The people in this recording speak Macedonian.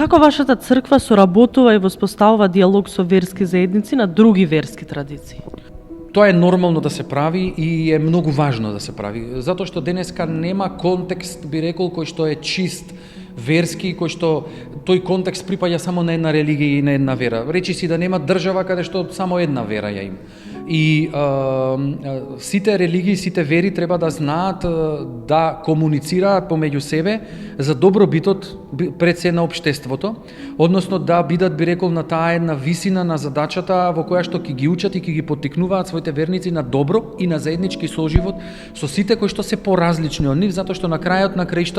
Како вашата црква соработува и воспоставува диалог со верски заедници на други верски традиции? Тоа е нормално да се прави и е многу важно да се прави, затоа што денеска нема контекст, би рекол, кој што е чист верски, кој што тој контекст припаѓа само на една религија и на една вера. Речи си да нема држава каде што само една вера ја има. И сите религии, сите вери треба да знаат да комуницираат помеѓу себе за добробитот пред се на општеството, односно да бидат, би рекол, на таа една висина на задачата во која што ќе ги учат и ќе ги поттикнуваат своите верници на добро и на заеднички соживот со сите кои што се поразлични од нив, затоа што на крајот на краишта